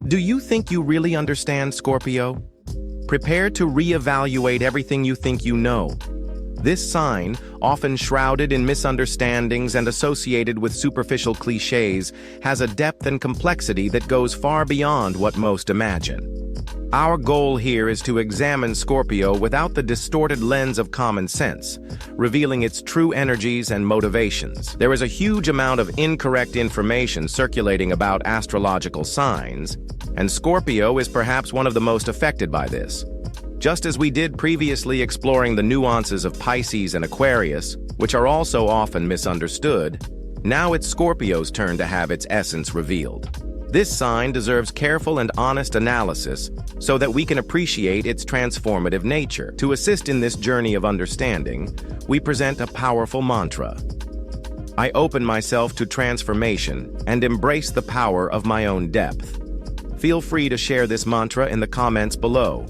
Do you think you really understand, Scorpio? Prepare to reevaluate everything you think you know. This sign, often shrouded in misunderstandings and associated with superficial cliches, has a depth and complexity that goes far beyond what most imagine. Our goal here is to examine Scorpio without the distorted lens of common sense, revealing its true energies and motivations. There is a huge amount of incorrect information circulating about astrological signs, and Scorpio is perhaps one of the most affected by this. Just as we did previously exploring the nuances of Pisces and Aquarius, which are also often misunderstood, now it's Scorpio's turn to have its essence revealed. This sign deserves careful and honest analysis so that we can appreciate its transformative nature. To assist in this journey of understanding, we present a powerful mantra. I open myself to transformation and embrace the power of my own depth. Feel free to share this mantra in the comments below.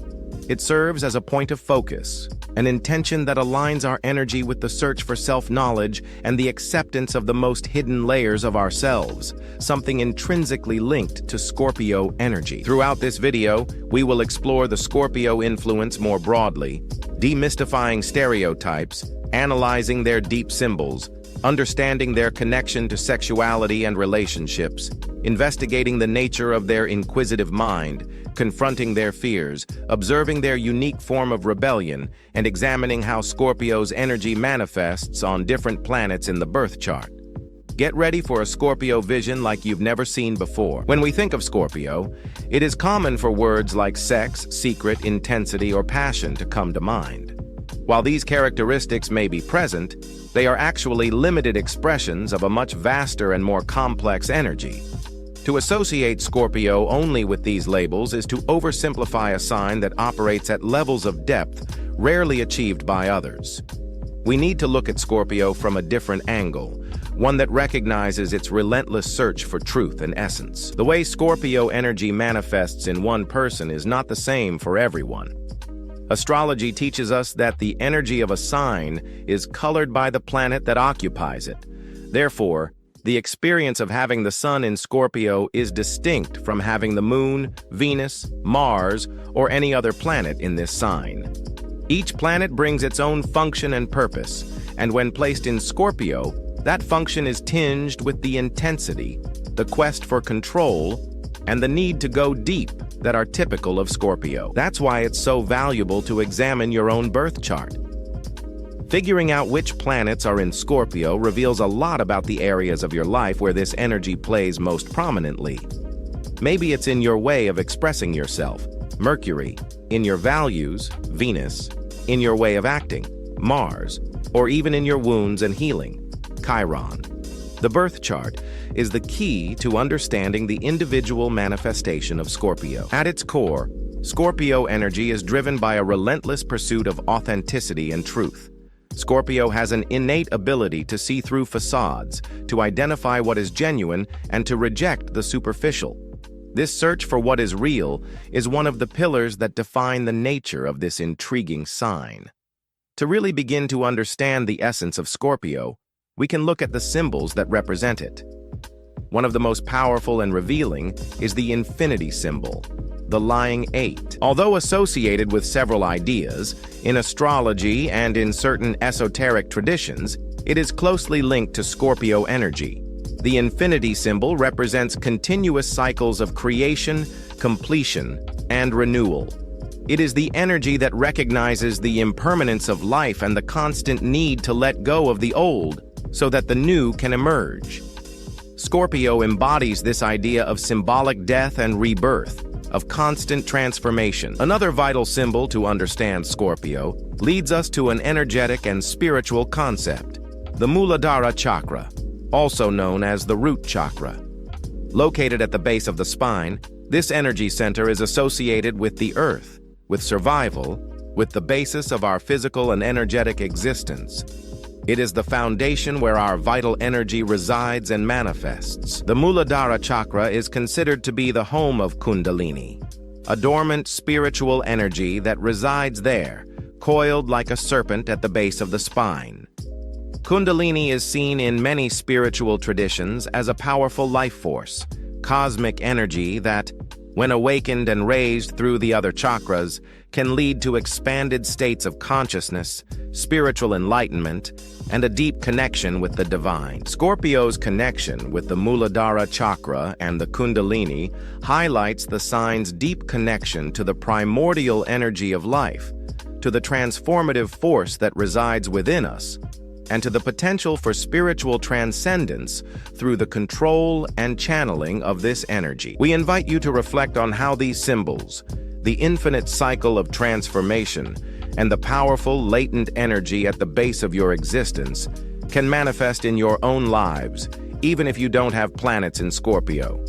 It serves as a point of focus, an intention that aligns our energy with the search for self-knowledge and the acceptance of the most hidden layers of ourselves, something intrinsically linked to Scorpio energy. Throughout this video, we will explore the Scorpio influence more broadly, demystifying stereotypes, analyzing their deep symbols, understanding their connection to sexuality and relationships, investigating the nature of their inquisitive mind, confronting their fears, observing their unique form of rebellion, and examining how Scorpio's energy manifests on different planets in the birth chart. Get ready for a Scorpio vision like you've never seen before. When we think of Scorpio, it is common for words like sex, secret, intensity, or passion to come to mind. While these characteristics may be present, they are actually limited expressions of a much vaster and more complex energy. To associate Scorpio only with these labels is to oversimplify a sign that operates at levels of depth rarely achieved by others. We need to look at Scorpio from a different angle, one that recognizes its relentless search for truth and essence. The way Scorpio energy manifests in one person is not the same for everyone. Astrology teaches us that the energy of a sign is colored by the planet that occupies it. Therefore, the experience of having the sun in Scorpio is distinct from having the moon, Venus, Mars, or any other planet in this sign. Each planet brings its own function and purpose, and when placed in Scorpio, that function is tinged with the intensity, the quest for control, and the need to go deep that are typical of Scorpio. That's why it's so valuable to examine your own birth chart. Figuring out which planets are in Scorpio reveals a lot about the areas of your life where this energy plays most prominently. Maybe it's in your way of expressing yourself, Mercury, in your values, Venus, in your way of acting, Mars, or even in your wounds and healing, Chiron. The birth chart is the key to understanding the individual manifestation of Scorpio. At its core, Scorpio energy is driven by a relentless pursuit of authenticity and truth. Scorpio has an innate ability to see through facades, to identify what is genuine, and to reject the superficial. This search for what is real is one of the pillars that define the nature of this intriguing sign. To really begin to understand the essence of Scorpio, we can look at the symbols that represent it. One of the most powerful and revealing is the infinity symbol, the lying 8. Although associated with several ideas, in astrology and in certain esoteric traditions, it is closely linked to Scorpio energy. The infinity symbol represents continuous cycles of creation, completion, and renewal. It is the energy that recognizes the impermanence of life and the constant need to let go of the old so that the new can emerge. Scorpio embodies this idea of symbolic death and rebirth, of constant transformation. Another vital symbol to understand Scorpio leads us to an energetic and spiritual concept, the Muladhara chakra, also known as the root chakra. Located at the base of the spine, this energy center is associated with the earth, with survival, with the basis of our physical and energetic existence. It is the foundation where our vital energy resides and manifests. The Muladhara chakra is considered to be the home of Kundalini, a dormant spiritual energy that resides there, coiled like a serpent at the base of the spine. Kundalini is seen in many spiritual traditions as a powerful life force, cosmic energy that, when awakened and raised through the other chakras, can lead to expanded states of consciousness, spiritual enlightenment, and a deep connection with the divine. Scorpio's connection with the Muladhara chakra and the Kundalini highlights the sign's deep connection to the primordial energy of life, to the transformative force that resides within us, and to the potential for spiritual transcendence through the control and channeling of this energy. We invite you to reflect on how these symbols, the infinite cycle of transformation, and the powerful latent energy at the base of your existence can manifest in your own lives, even if you don't have planets in Scorpio.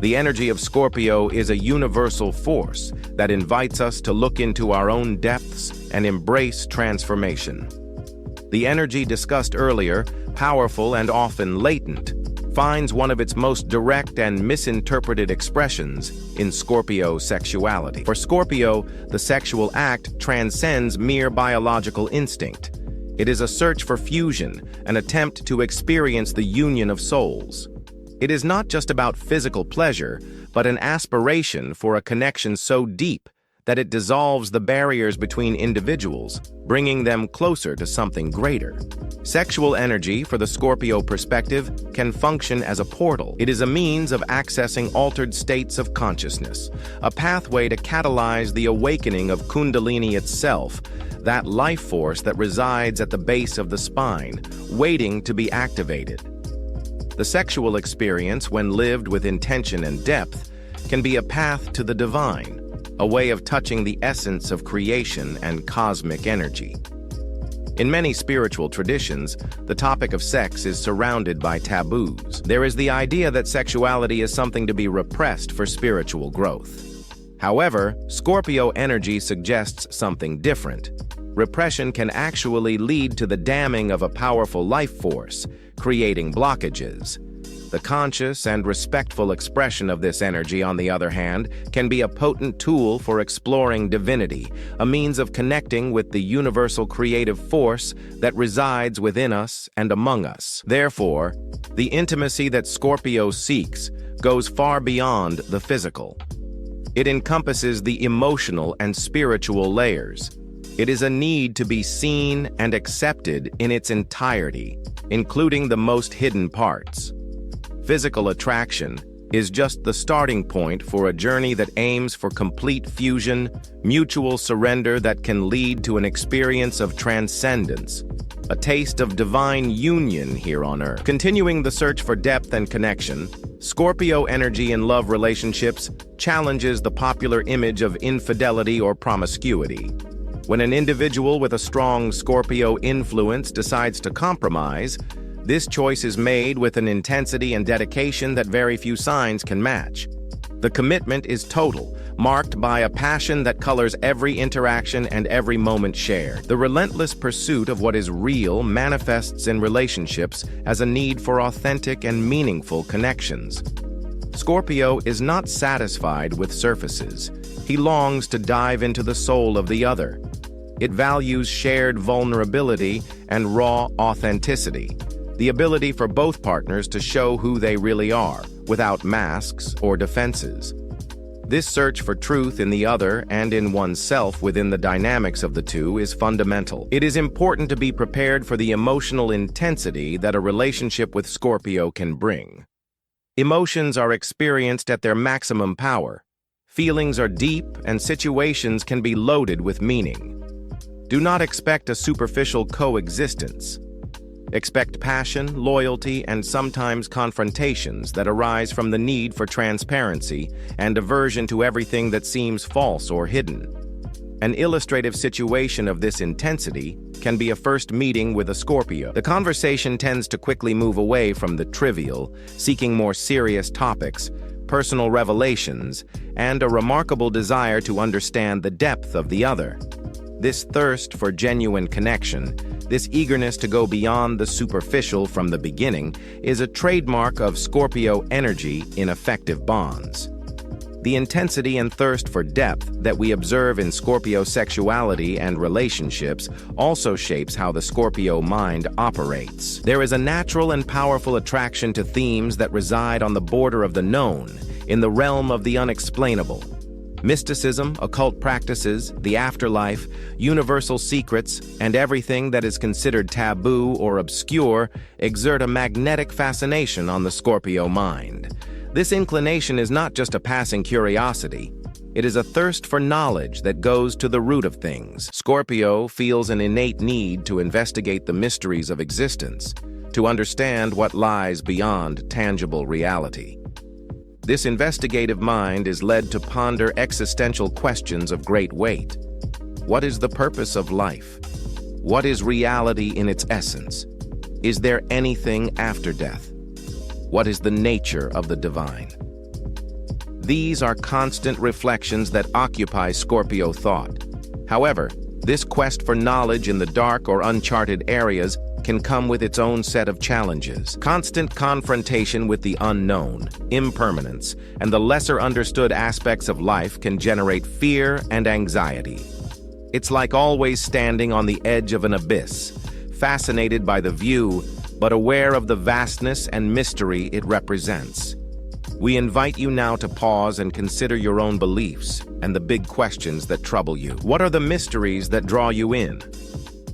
The energy of Scorpio is a universal force that invites us to look into our own depths and embrace transformation. The energy discussed earlier, powerful and often latent, finds one of its most direct and misinterpreted expressions in Scorpio sexuality. For Scorpio, the sexual act transcends mere biological instinct. It is a search for fusion, an attempt to experience the union of souls. It is not just about physical pleasure, but an aspiration for a connection so deep that it dissolves the barriers between individuals, bringing them closer to something greater. Sexual energy, for the Scorpio perspective, can function as a portal. It is a means of accessing altered states of consciousness, a pathway to catalyze the awakening of Kundalini itself, that life force that resides at the base of the spine, waiting to be activated. The sexual experience, when lived with intention and depth, can be a path to the divine, a way of touching the essence of creation and cosmic energy. In many spiritual traditions, the topic of sex is surrounded by taboos. There is the idea that sexuality is something to be repressed for spiritual growth. However, Scorpio energy suggests something different. Repression can actually lead to the damming of a powerful life force, creating blockages. The conscious and respectful expression of this energy, on the other hand, can be a potent tool for exploring divinity, a means of connecting with the universal creative force that resides within us and among us. Therefore, the intimacy that Scorpio seeks goes far beyond the physical. It encompasses the emotional and spiritual layers. It is a need to be seen and accepted in its entirety, including the most hidden parts. Physical attraction is just the starting point for a journey that aims for complete fusion, mutual surrender that can lead to an experience of transcendence, a taste of divine union here on Earth. Continuing the search for depth and connection, Scorpio energy in love relationships challenges the popular image of infidelity or promiscuity. When an individual with a strong Scorpio influence decides to compromise, this choice is made with an intensity and dedication that very few signs can match. The commitment is total, marked by a passion that colors every interaction and every moment shared. The relentless pursuit of what is real manifests in relationships as a need for authentic and meaningful connections. Scorpio is not satisfied with surfaces. He longs to dive into the soul of the other. It values shared vulnerability and raw authenticity, the ability for both partners to show who they really are, without masks or defenses. This search for truth in the other and in oneself within the dynamics of the two is fundamental. It is important to be prepared for the emotional intensity that a relationship with Scorpio can bring. Emotions are experienced at their maximum power. Feelings are deep, and situations can be loaded with meaning. Do not expect a superficial coexistence. Expect passion, loyalty, and sometimes confrontations that arise from the need for transparency and aversion to everything that seems false or hidden. An illustrative situation of this intensity can be a first meeting with a Scorpio. The conversation tends to quickly move away from the trivial, seeking more serious topics, personal revelations, and a remarkable desire to understand the depth of the other. This thirst for genuine connection, this eagerness to go beyond the superficial from the beginning, is a trademark of Scorpio energy in effective bonds. The intensity and thirst for depth that we observe in Scorpio sexuality and relationships also shapes how the Scorpio mind operates. There is a natural and powerful attraction to themes that reside on the border of the known, in the realm of the unexplainable. Mysticism, occult practices, the afterlife, universal secrets, and everything that is considered taboo or obscure exert a magnetic fascination on the Scorpio mind. This inclination is not just a passing curiosity. It is a thirst for knowledge that goes to the root of things. Scorpio feels an innate need to investigate the mysteries of existence, to understand what lies beyond tangible reality. This investigative mind is led to ponder existential questions of great weight. What is the purpose of life? What is reality in its essence? Is there anything after death? What is the nature of the divine? These are constant reflections that occupy Scorpio thought. However, this quest for knowledge in the dark or uncharted areas can come with its own set of challenges. Constant confrontation with the unknown, impermanence, and the lesser understood aspects of life can generate fear and anxiety. It's like always standing on the edge of an abyss, fascinated by the view, but aware of the vastness and mystery it represents. We invite you now to pause and consider your own beliefs and the big questions that trouble you. What are the mysteries that draw you in?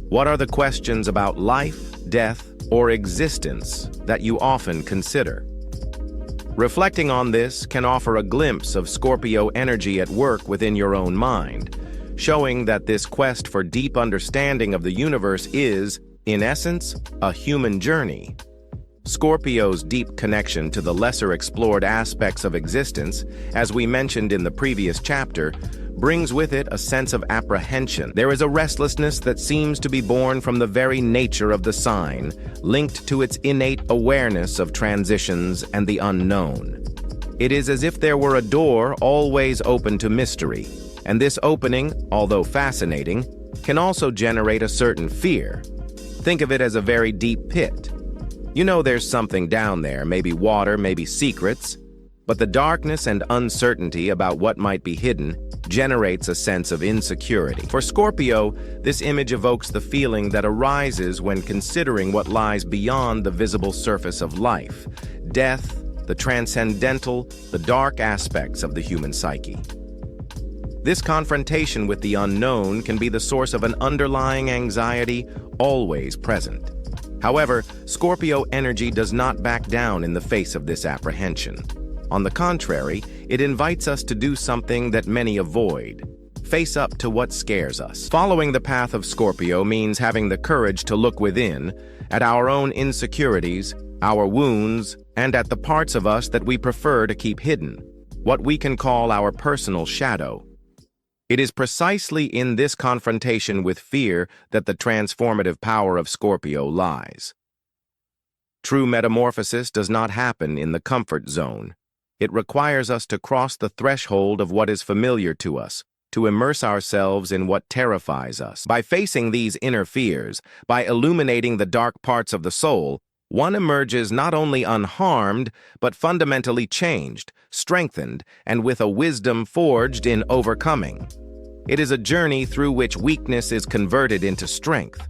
What are the questions about life, death, or existence that you often consider? Reflecting on this can offer a glimpse of Scorpio energy at work within your own mind, showing that this quest for deep understanding of the universe is, in essence, a human journey. Scorpio's deep connection to the lesser explored aspects of existence, as we mentioned in the previous chapter, brings with it a sense of apprehension. There is a restlessness that seems to be born from the very nature of the sign, linked to its innate awareness of transitions and the unknown. It is as if there were a door always open to mystery, and this opening, although fascinating, can also generate a certain fear. Think of it as a very deep pit. You know there's something down there, maybe water, maybe secrets, but the darkness and uncertainty about what might be hidden generates a sense of insecurity. For Scorpio, this image evokes the feeling that arises when considering what lies beyond the visible surface of life, death, the transcendental, the dark aspects of the human psyche. This confrontation with the unknown can be the source of an underlying anxiety always present. However, Scorpio energy does not back down in the face of this apprehension. On the contrary, it invites us to do something that many avoid: face up to what scares us. Following the path of Scorpio means having the courage to look within, at our own insecurities, our wounds, and at the parts of us that we prefer to keep hidden, what we can call our personal shadow. It is precisely in this confrontation with fear that the transformative power of Scorpio lies. True metamorphosis does not happen in the comfort zone. It requires us to cross the threshold of what is familiar to us, to immerse ourselves in what terrifies us. By facing these inner fears, by illuminating the dark parts of the soul, one emerges not only unharmed, but fundamentally changed, strengthened, and with a wisdom forged in overcoming. It is a journey through which weakness is converted into strength.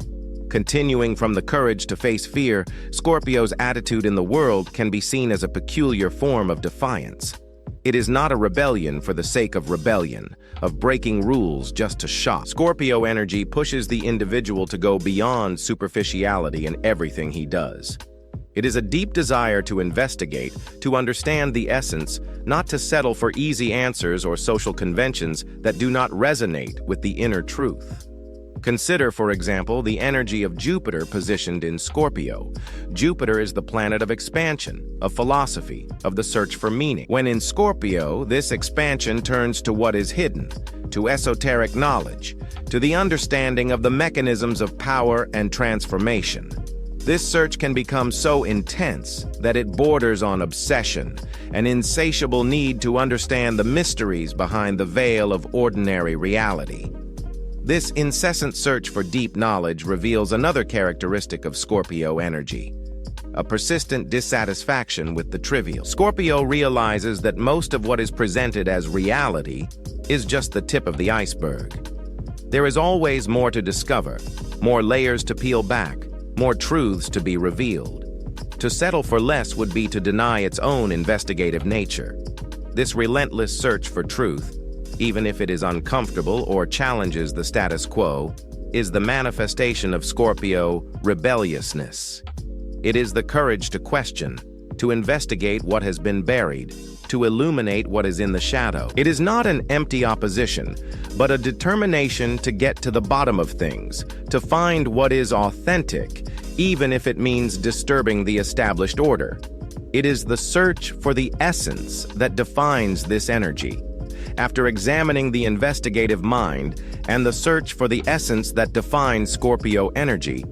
Continuing from the courage to face fear, Scorpio's attitude in the world can be seen as a peculiar form of defiance. It is not a rebellion for the sake of rebellion, of breaking rules just to shock. Scorpio energy pushes the individual to go beyond superficiality in everything he does. It is a deep desire to investigate, to understand the essence, not to settle for easy answers or social conventions that do not resonate with the inner truth. Consider, for example, the energy of Jupiter positioned in Scorpio. Jupiter is the planet of expansion, of philosophy, of the search for meaning. When in Scorpio, this expansion turns to what is hidden, to esoteric knowledge, to the understanding of the mechanisms of power and transformation. This search can become so intense that it borders on obsession, an insatiable need to understand the mysteries behind the veil of ordinary reality. This incessant search for deep knowledge reveals another characteristic of Scorpio energy: a persistent dissatisfaction with the trivial. Scorpio realizes that most of what is presented as reality is just the tip of the iceberg. There is always more to discover, more layers to peel back, more truths to be revealed. To settle for less would be to deny its own investigative nature. This relentless search for truth, even if it is uncomfortable or challenges the status quo, is the manifestation of Scorpio rebelliousness. It is the courage to question, to investigate what has been buried, to illuminate what is in the shadow. It is not an empty opposition, but a determination to get to the bottom of things, to find what is authentic, even if it means disturbing the established order. It is the search for the essence that defines this energy. After examining the investigative mind and the search for the essence that defines Scorpio energy,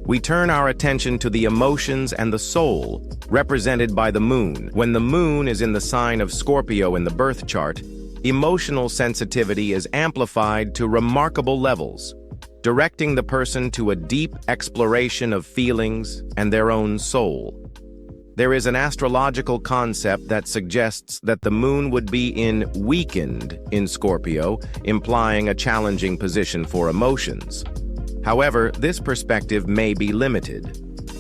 we turn our attention to the emotions and the soul, represented by the moon. When the moon is in the sign of Scorpio in the birth chart, emotional sensitivity is amplified to remarkable levels, directing the person to a deep exploration of feelings and their own soul. There is an astrological concept that suggests that the moon would be in weakened in Scorpio, implying a challenging position for emotions. However, this perspective may be limited.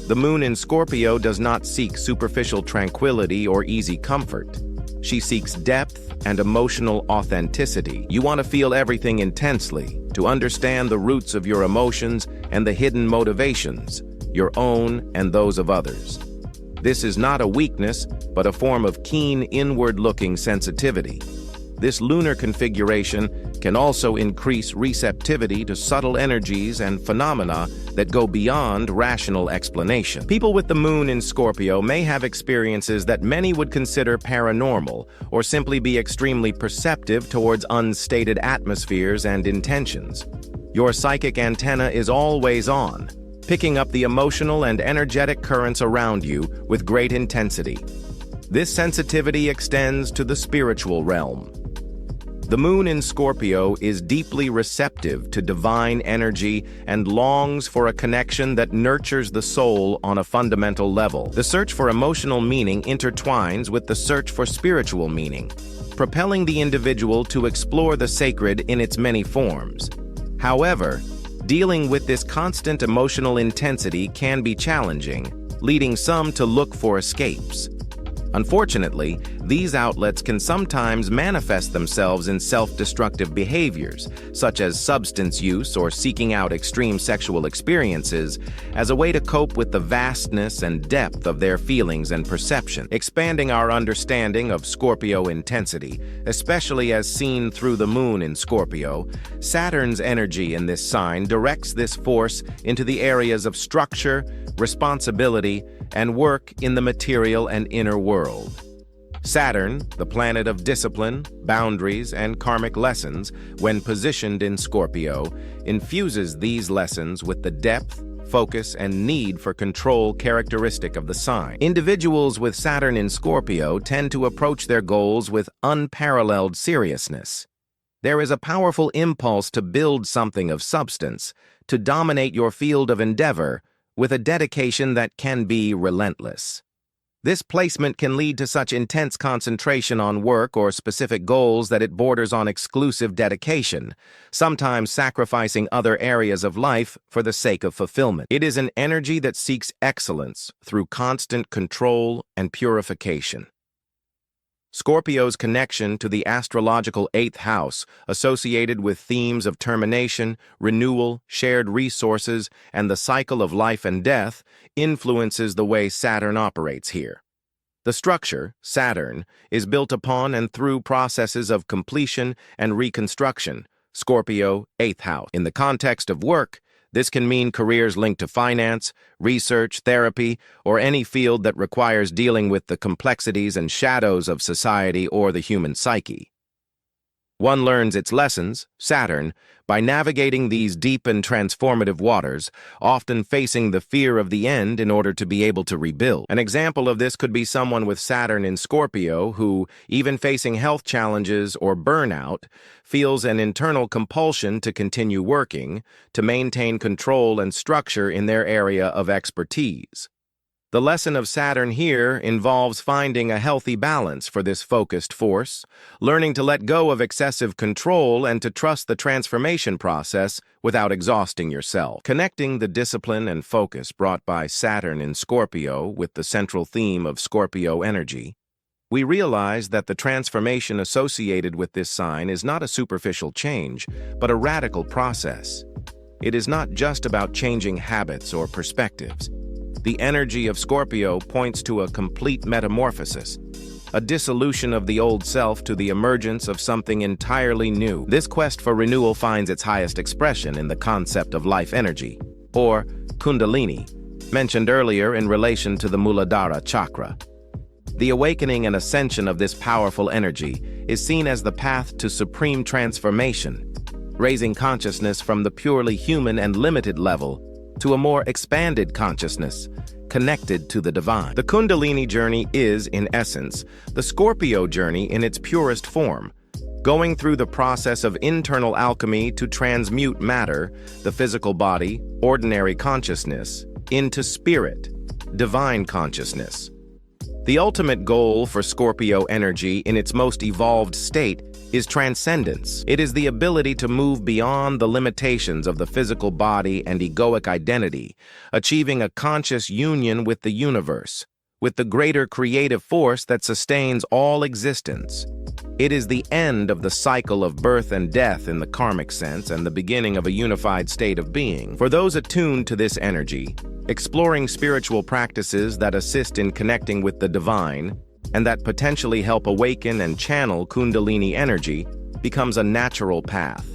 The moon in Scorpio does not seek superficial tranquility or easy comfort. She seeks depth and emotional authenticity. You want to feel everything intensely, to understand the roots of your emotions and the hidden motivations, your own and those of others. This is not a weakness, but a form of keen inward-looking sensitivity. This lunar configuration can also increase receptivity to subtle energies and phenomena that go beyond rational explanation. People with the moon in Scorpio may have experiences that many would consider paranormal or simply be extremely perceptive towards unstated atmospheres and intentions. Your psychic antenna is always on, picking up the emotional and energetic currents around you with great intensity. This sensitivity extends to the spiritual realm. The moon in Scorpio is deeply receptive to divine energy and longs for a connection that nurtures the soul on a fundamental level. The search for emotional meaning intertwines with the search for spiritual meaning, propelling the individual to explore the sacred in its many forms. However, dealing with this constant emotional intensity can be challenging, leading some to look for escapes. Unfortunately, these outlets can sometimes manifest themselves in self-destructive behaviors, such as substance use or seeking out extreme sexual experiences, as a way to cope with the vastness and depth of their feelings and perception. Expanding our understanding of Scorpio intensity, especially as seen through the moon in Scorpio, Saturn's energy in this sign directs this force into the areas of structure, responsibility, and work in the material and inner world. Saturn, the planet of discipline, boundaries, and karmic lessons, when positioned in Scorpio, infuses these lessons with the depth, focus, and need for control characteristic of the sign. Individuals with Saturn in Scorpio tend to approach their goals with unparalleled seriousness. There is a powerful impulse to build something of substance, to dominate your field of endeavor, with a dedication that can be relentless. This placement can lead to such intense concentration on work or specific goals that it borders on exclusive dedication, sometimes sacrificing other areas of life for the sake of fulfillment. It is an energy that seeks excellence through constant control and purification. Scorpio's connection to the astrological 8th house, associated with themes of termination, renewal, shared resources, and the cycle of life and death, influences the way Saturn operates here. The structure, Saturn, is built upon and through processes of completion and reconstruction, Scorpio, 8th house. In the context of work, this can mean careers linked to finance, research, therapy, or any field that requires dealing with the complexities and shadows of society or the human psyche. One learns its lessons, Saturn, by navigating these deep and transformative waters, often facing the fear of the end in order to be able to rebuild. An example of this could be someone with Saturn in Scorpio who, even facing health challenges or burnout, feels an internal compulsion to continue working, to maintain control and structure in their area of expertise. The lesson of Saturn here involves finding a healthy balance for this focused force, learning to let go of excessive control and to trust the transformation process without exhausting yourself. Connecting the discipline and focus brought by Saturn in Scorpio with the central theme of Scorpio energy, We realize that the transformation associated with this sign is not a superficial change, but a radical process. It is not just about changing habits or perspectives. The energy of Scorpio points to a complete metamorphosis, a dissolution of the old self to the emergence of something entirely new. This quest for renewal finds its highest expression in the concept of life energy, or Kundalini, mentioned earlier in relation to the Muladhara chakra. The awakening and ascension of this powerful energy is seen as the path to supreme transformation, raising consciousness from the purely human and limited level to a more expanded consciousness, connected to the divine. The Kundalini journey is, in essence, the Scorpio journey in its purest form, going through the process of internal alchemy to transmute matter, the physical body, ordinary consciousness, into spirit, divine consciousness. The ultimate goal for Scorpio energy in its most evolved state is transcendence. It is the ability to move beyond the limitations of the physical body and egoic identity, achieving a conscious union with the universe, with the greater creative force that sustains all existence. It is the end of the cycle of birth and death in the karmic sense and the beginning of a unified state of being. For those attuned to this energy, exploring spiritual practices that assist in connecting with the divine and that potentially help awaken and channel Kundalini energy becomes a natural path.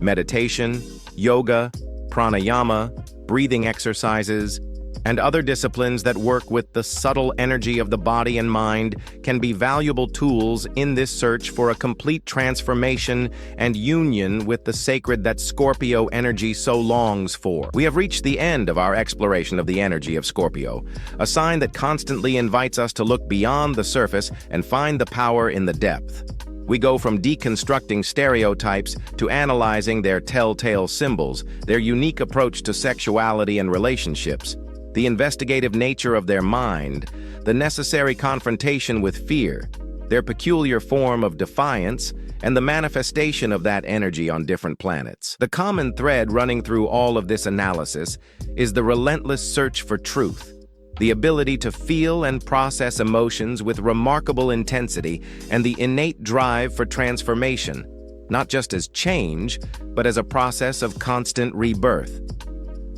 Meditation, yoga, pranayama, breathing exercises, and other disciplines that work with the subtle energy of the body and mind can be valuable tools in this search for a complete transformation and union with the sacred that Scorpio energy so longs for. We have reached the end of our exploration of the energy of Scorpio, a sign that constantly invites us to look beyond the surface and find the power in the depth. We go from deconstructing stereotypes to analyzing their telltale symbols, their unique approach to sexuality and relationships, the investigative nature of their mind, the necessary confrontation with fear, their peculiar form of defiance, and the manifestation of that energy on different planets. The common thread running through all of this analysis is the relentless search for truth, the ability to feel and process emotions with remarkable intensity, and the innate drive for transformation, not just as change, but as a process of constant rebirth.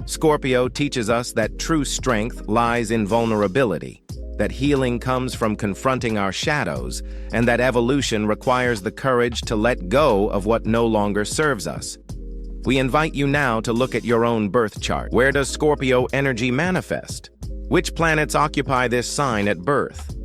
Scorpio teaches us that true strength lies in vulnerability, that healing comes from confronting our shadows, and that evolution requires the courage to let go of what no longer serves us. We invite you now to look at your own birth chart. Where does Scorpio energy manifest? Which planets occupy this sign at birth?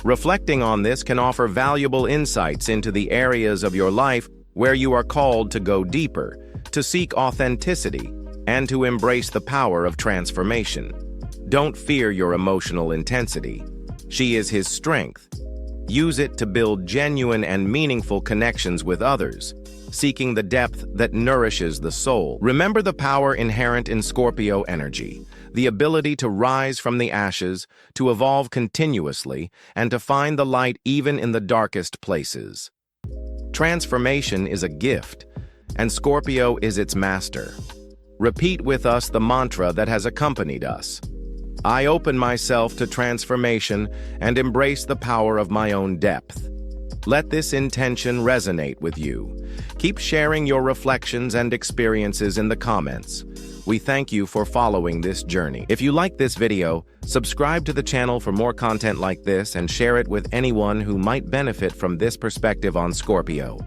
Reflecting on this can offer valuable insights into the areas of your life where you are called to go deeper, to seek authenticity, and to embrace the power of transformation. Don't fear your emotional intensity. She is his strength. Use it to build genuine and meaningful connections with others, seeking the depth that nourishes the soul. Remember the power inherent in Scorpio energy, the ability to rise from the ashes, to evolve continuously, and to find the light even in the darkest places. Transformation is a gift, and Scorpio is its master. Repeat with us the mantra that has accompanied us. I open myself to transformation and embrace the power of my own depth. Let this intention resonate with you. Keep sharing your reflections and experiences in the comments. We thank you for following this journey. If you like this video, subscribe to the channel for more content like this and share it with anyone who might benefit from this perspective on Scorpio.